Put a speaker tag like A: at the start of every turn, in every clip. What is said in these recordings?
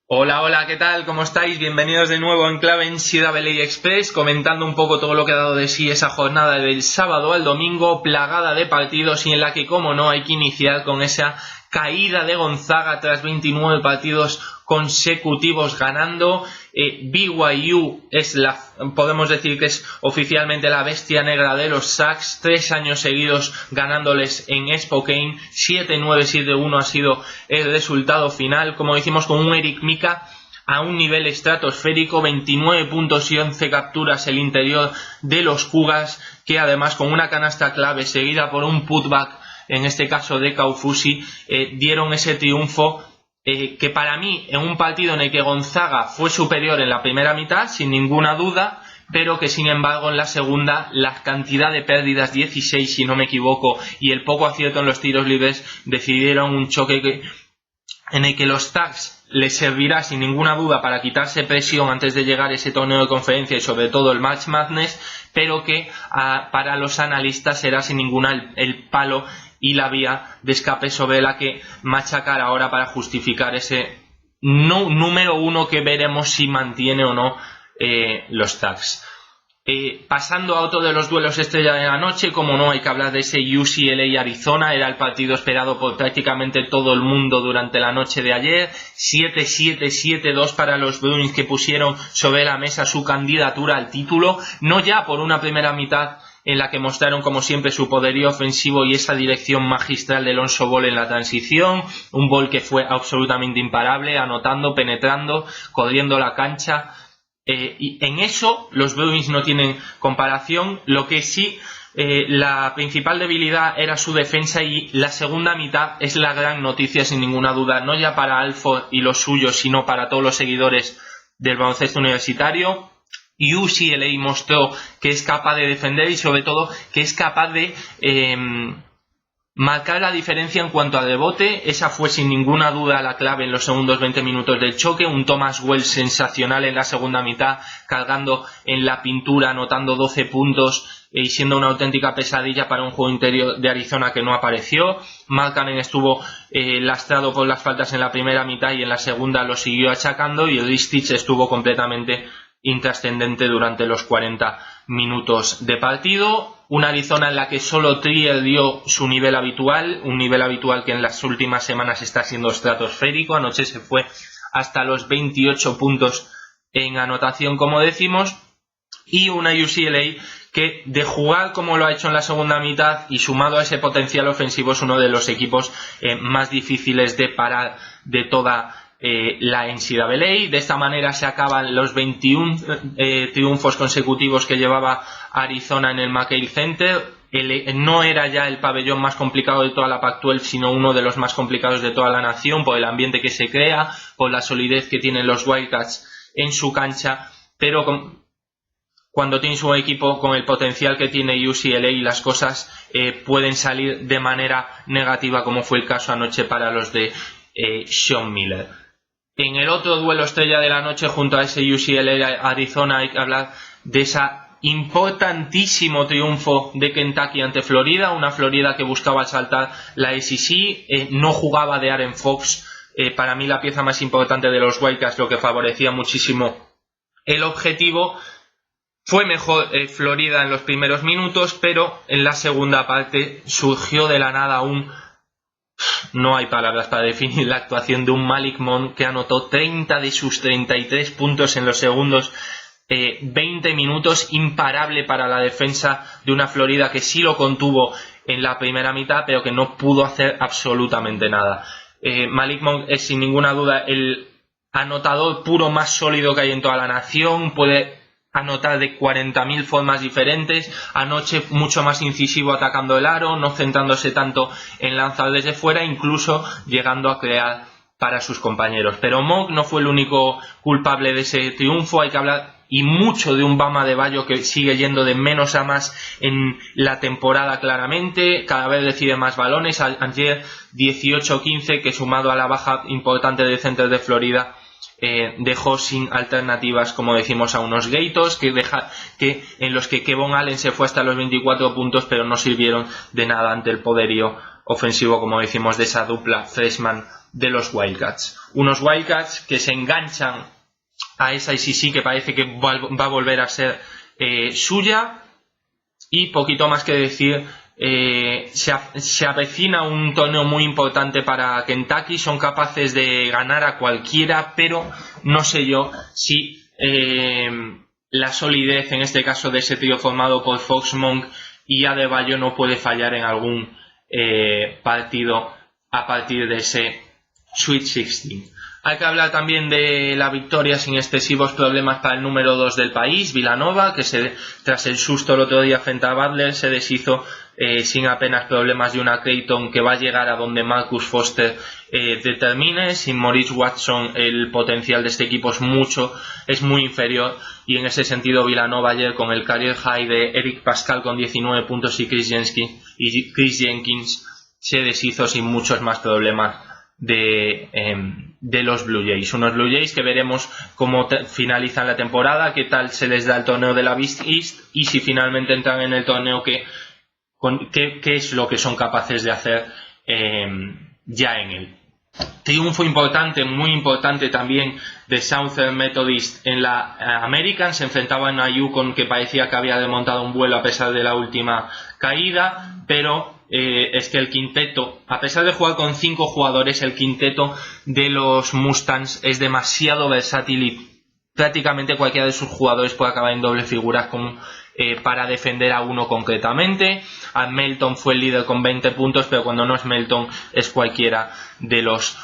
A: Hola, hola, ¿qué tal? ¿Cómo estáis? Bienvenidos de nuevo en clave NCAA Express, comentando un poco todo lo que ha dado de sí esa jornada del sábado al domingo, plagada de partidos y en la que, como no, hay que iniciar con esa caída de Gonzaga tras 29 partidos consecutivos ganando. BYU podemos decir que es oficialmente la bestia negra de los Zags, 3 años seguidos ganándoles en Spokane, 7-9, 7-1 ha sido el resultado final, como decimos, con un Eric Mika a un nivel estratosférico, 29 puntos y 11 capturas el interior de los Cougars, que además con una canasta clave seguida por un putback, en este caso de Kaufusi, dieron ese triunfo que para mí, en un partido en el que Gonzaga fue superior en la primera mitad, sin ninguna duda, pero que sin embargo en la segunda la cantidad de pérdidas, 16 si no me equivoco, y el poco acierto en los tiros libres decidieron un choque en el que los Zags les servirá sin ninguna duda para quitarse presión antes de llegar a ese torneo de conferencia y sobre todo el March Madness, pero que para los analistas será sin ninguna el palo y la vía de escape sobre la que machacar ahora para justificar ese número uno que veremos si mantiene o no los Zags. Pasando a otro de los duelos estrella de la noche, como no, hay que hablar de ese UCLA Arizona. Era el partido esperado por prácticamente todo el mundo durante la noche de ayer. 7-7, 7-2 para los Bruins, que pusieron sobre la mesa su candidatura al título, no ya por una primera mitad en la que mostraron como siempre su poderío ofensivo y esa dirección magistral de Lonzo Ball en la transición, un Ball que fue absolutamente imparable, anotando, penetrando, corriendo la cancha. Y en eso los Bruins no tienen comparación. Lo que sí, la principal debilidad era su defensa, y la segunda mitad es la gran noticia sin ninguna duda, no ya para Alford y los suyos, sino para todos los seguidores del baloncesto universitario. UCLA mostró que es capaz de defender y sobre todo que es capaz de marcar la diferencia en cuanto a rebote. Esa fue sin ninguna duda la clave en los segundos 20 minutos del choque. Un Thomas Wells sensacional en la segunda mitad, cargando en la pintura, anotando 12 puntos y siendo una auténtica pesadilla para un juego interior de Arizona que no apareció. Markkanen estuvo lastrado por las faltas en la primera mitad y en la segunda lo siguió achacando, y Ristic estuvo completamente intrascendente durante los 40 minutos de partido. Una Arizona en la que solo Trier dio su nivel habitual, un nivel habitual que en las últimas semanas está siendo estratosférico. Anoche se fue hasta los 28 puntos en anotación, como decimos, y una UCLA que, de jugar como lo ha hecho en la segunda mitad y sumado a ese potencial ofensivo, es uno de los equipos más difíciles de parar de toda la NCAA. De esta manera se acaban los 21 triunfos consecutivos que llevaba Arizona en el McKay Center. No era ya el pabellón más complicado de toda la Pac-12, sino uno de los más complicados de toda la nación, por el ambiente que se crea, por la solidez que tienen los Wildcats en su cancha, pero cuando tienes un equipo con el potencial que tiene UCLA, las cosas pueden salir de manera negativa, como fue el caso anoche para los de Sean Miller. En el otro duelo estrella de la noche, junto a ese UCLA Arizona, hay que hablar de ese importantísimo triunfo de Kentucky ante Florida, una Florida que buscaba saltar la SEC. No jugaba de Aaron Fox, para mí la pieza más importante de los Wildcats, lo que favorecía muchísimo el objetivo. Fue mejor Florida en los primeros minutos, pero en la segunda parte surgió de la nada no hay palabras para definir la actuación de un Malik Monk, que anotó 30 de sus 33 puntos en los segundos 20 minutos, imparable para la defensa de una Florida que sí lo contuvo en la primera mitad, pero que no pudo hacer absolutamente nada. Malik Monk es sin ninguna duda el anotador puro más sólido que hay en toda la nación. Puede anotar de 40.000 formas diferentes. Anoche mucho más incisivo atacando el aro, no centrándose tanto en lanzar desde fuera, incluso llegando a crear para sus compañeros. Pero Monk no fue el único culpable de ese triunfo. Hay que hablar y mucho de un Bam Adebayo que sigue yendo de menos a más en la temporada, claramente. Cada vez recibe más balones. Ayer 18-15, que sumado a la baja importante del centro de Florida, dejó sin alternativas, como decimos, a unos Gators en los que Kevon Allen se fue hasta los 24 puntos, pero no sirvieron de nada ante el poderío ofensivo, como decimos, de esa dupla freshman de los Wildcats. Unos Wildcats que se enganchan a esa ICC que parece que va a volver a ser suya, y poquito más que decir. Se avecina un torneo muy importante para Kentucky. Son capaces de ganar a cualquiera, pero no sé yo si la solidez en este caso de ese trío formado por Fox Monk y Adebayo no puede fallar en algún partido a partir de ese Sweet 16. Hay que hablar también de la victoria sin excesivos problemas para el número 2 del país, Villanova, que tras el susto el otro día frente a Butler se deshizo sin apenas problemas de una Creighton que va a llegar a donde Marcus Foster determine. Sin Maurice Watson el potencial de este equipo es muy inferior, y en ese sentido Villanova ayer con el career high de Eric Pascal con 19 puntos y Chris Jenkins se deshizo sin muchos más problemas de los Blue Jays. Unos Blue Jays que veremos cómo finalizan la temporada, qué tal se les da el torneo de la Big East, y si finalmente entran en el torneo qué es lo que son capaces de hacer ya en él. Triunfo importante, muy importante también de Southern Methodist en la American. Se enfrentaban a Yukon, que parecía que había desmontado un vuelo a pesar de la última caída, pero es que el quinteto, a pesar de jugar con 5 jugadores, el quinteto de los Mustangs es demasiado versátil y prácticamente cualquiera de sus jugadores puede acabar en doble figuras para defender a uno concretamente. A Melton fue el líder con 20 puntos, pero cuando no es Melton es cualquiera de los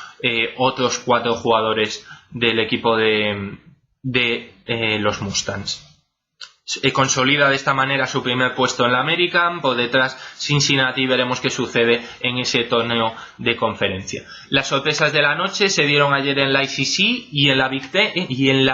A: otros 4 jugadores del equipo de los Mustangs. Consolida de esta manera su primer puesto en la American. Por detrás Cincinnati, veremos qué sucede en ese torneo de conferencia. Las sorpresas de la noche se dieron ayer en la ICC y en la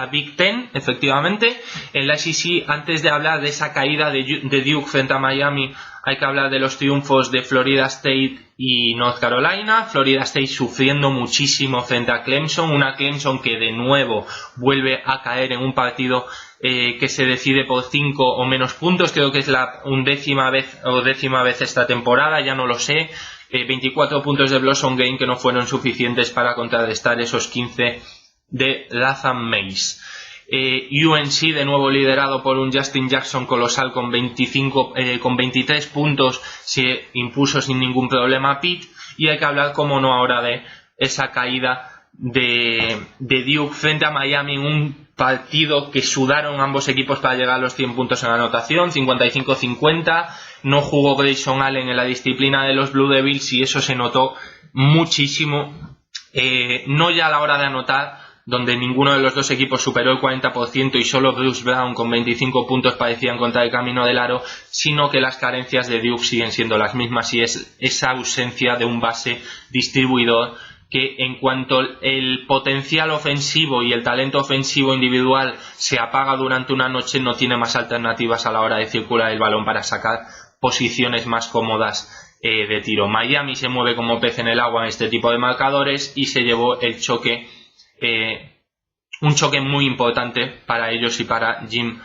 A: Big Ten, efectivamente. En la ICC, antes de hablar de esa caída de Duke frente a Miami, hay que hablar de los triunfos de Florida State y North Carolina. Florida State sufriendo muchísimo frente a Clemson, una Clemson que de nuevo vuelve a caer en un partido que se decide por 5 o menos puntos. Creo que es la 10ª vez esta temporada, ya no lo sé. 24 puntos de Blossom Game que no fueron suficientes para contrarrestar esos 15 de Latham Mays. UNC de nuevo liderado por un Justin Jackson colosal con 23 puntos, se impuso sin ningún problema a Pitt. Y hay que hablar, como no, ahora de esa caída de Duke frente a Miami en un partido que sudaron ambos equipos para llegar a los 100 puntos en anotación, 55-50. No jugó Grayson Allen en la disciplina de los Blue Devils y eso se notó muchísimo, no ya a la hora de anotar, donde ninguno de los dos equipos superó el 40% y solo Bruce Brown con 25 puntos parecía encontrar el camino del aro, sino que las carencias de Duke siguen siendo las mismas, y es esa ausencia de un base distribuidor que, en cuanto el potencial ofensivo y el talento ofensivo individual se apaga durante una noche, no tiene más alternativas a la hora de circular el balón para sacar posiciones más cómodas de tiro. Miami se mueve como pez en el agua en este tipo de marcadores y se llevó el choque, un choque muy importante para ellos y para Jim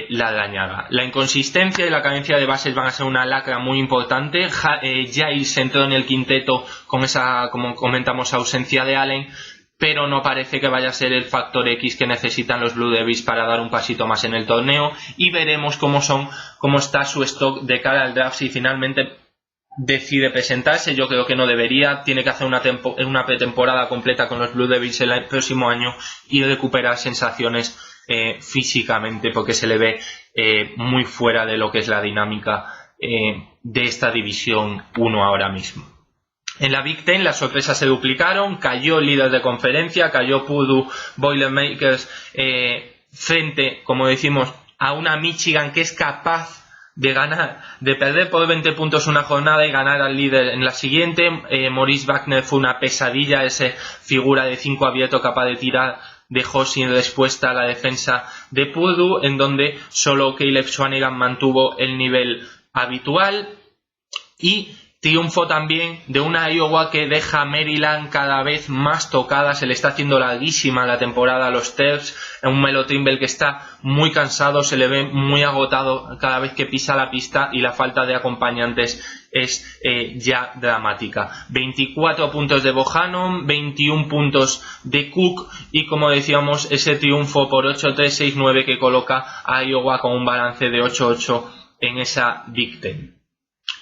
A: Larrañaga. La inconsistencia y la carencia de bases van a ser una lacra muy importante. Giles entró en el quinteto con esa, como comentamos, ausencia de Allen, pero no parece que vaya a ser el factor X que necesitan los Blue Devils para dar un pasito más en el torneo, y veremos cómo está su stock de cara al draft si finalmente decide presentarse. Yo creo que no debería, tiene que hacer una pretemporada completa con los Blue Devils el próximo año y recuperar sensaciones físicamente, porque se le ve muy fuera de lo que es la dinámica de esta división 1 ahora mismo. En la Big Ten las sorpresas se duplicaron, cayó el líder de conferencia, cayó Purdue Boilermakers frente, como decimos, a una Michigan que es capaz de perder por 20 puntos una jornada y ganar al líder en la siguiente. Maurice Wagner fue una pesadilla, esa figura de 5 abierto capaz de tirar, dejó sin respuesta a la defensa de Purdue, en donde solo Caleb Swanigan mantuvo el nivel habitual. Y triunfo también de una Iowa que deja a Maryland cada vez más tocada, se le está haciendo larguísima la temporada a los Terps, un Melo Trimble que está muy cansado, se le ve muy agotado cada vez que pisa la pista, y la falta de acompañantes es ya dramática. 24 puntos de Bohannon, 21 puntos de Cook y, como decíamos, ese triunfo por 8-3, 6-9 que coloca a Iowa con un balance de 8-8 en esa Big Ten.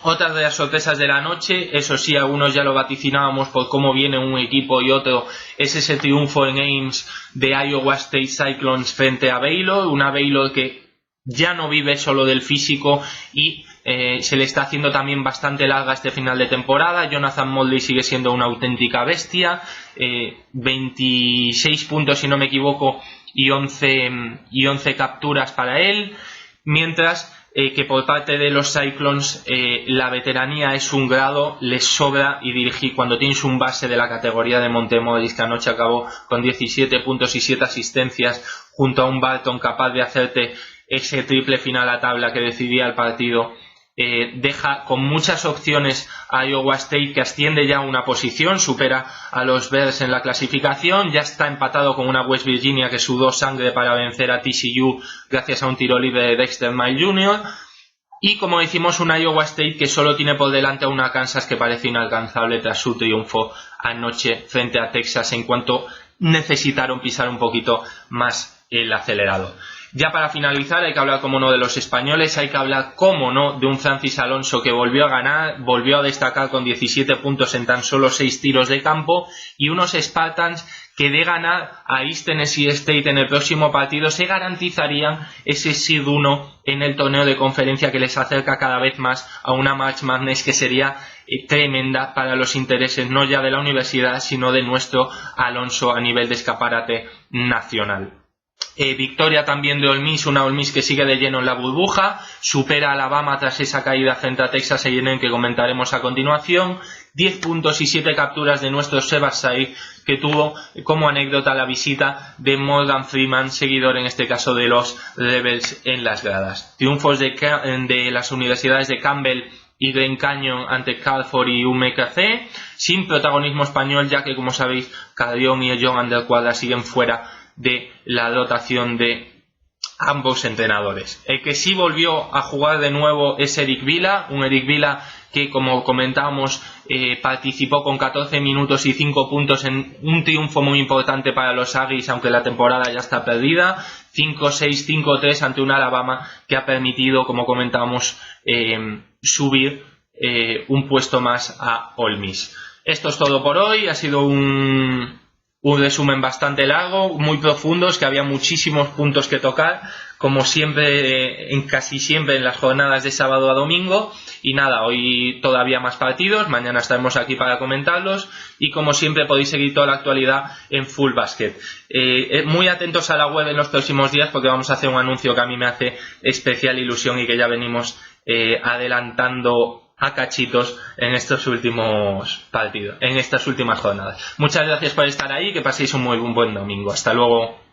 A: Otras de las sorpresas de la noche, eso sí, algunos ya lo vaticinábamos por cómo viene un equipo y otro, es ese triunfo en Ames de Iowa State Cyclones frente a Baylor, una Baylor que ya no vive solo del físico y se le está haciendo también bastante larga este final de temporada. Jonathan Motley sigue siendo una auténtica bestia, 26 puntos si no me equivoco y 11 capturas para él, mientras que por parte de los Cyclones la veteranía es un grado, les sobra, y dirigir cuando tienes un base de la categoría de Montemoris que anoche acabó con 17 puntos y 7 asistencias junto a un Barton capaz de hacerte ese triple final a tabla que decidía el partido, deja con muchas opciones a Iowa State, que asciende ya una posición, supera a los Bears en la clasificación, ya está empatado con una West Virginia que sudó sangre para vencer a TCU gracias a un tiro libre de Dexter Miles Jr. Y, como decimos, una Iowa State que solo tiene por delante a una Kansas que parece inalcanzable tras su triunfo anoche frente a Texas, en cuanto necesitaron pisar un poquito más el acelerador. Ya para finalizar hay que hablar, como no, de los españoles, hay que hablar, como no, de un Francis Alonso que volvió a ganar, volvió a destacar con 17 puntos en tan solo 6 tiros de campo, y unos Spartans que, de ganar a East Tennessee State en el próximo partido, se garantizarían ese seed 1 en el torneo de conferencia, que les acerca cada vez más a una March Madness que sería tremenda para los intereses no ya de la universidad sino de nuestro Alonso a nivel de escaparate nacional. Victoria también de Ole Miss, una Ole Miss que sigue de lleno en la burbuja, supera a Alabama tras esa caída frente a Texas A&M que comentaremos a continuación. 10 puntos y 7 capturas de nuestro Sebas Said, que tuvo como anécdota la visita de Morgan Freeman, seguidor en este caso de los Rebels, en las gradas. Triunfos de las universidades de Campbell y Glen Canyon ante Calford y UMKC, sin protagonismo español, ya que, como sabéis, Carrión y John Underquadra siguen fuera de la dotación de ambos entrenadores. El que sí volvió a jugar de nuevo es Eric Vila, un Eric Vila que, como comentábamos, participó con 14 minutos y 5 puntos en un triunfo muy importante para los Aggies, aunque la temporada ya está perdida. 5-6, 5-3 ante un Alabama que ha permitido, como comentábamos, subir un puesto más a Ole Miss. Esto es todo por hoy. Ha sido un resumen bastante largo, muy profundo, es que había muchísimos puntos que tocar, como siempre, casi siempre en las jornadas de sábado a domingo. Y nada, hoy todavía más partidos, mañana estaremos aquí para comentarlos, y como siempre podéis seguir toda la actualidad en Full Basket. Muy atentos a la web en los próximos días, porque vamos a hacer un anuncio que a mí me hace especial ilusión y que ya venimos adelantando a cachitos en estos últimos partidos, en estas últimas jornadas. Muchas gracias por estar ahí, que paséis un buen domingo. Hasta luego.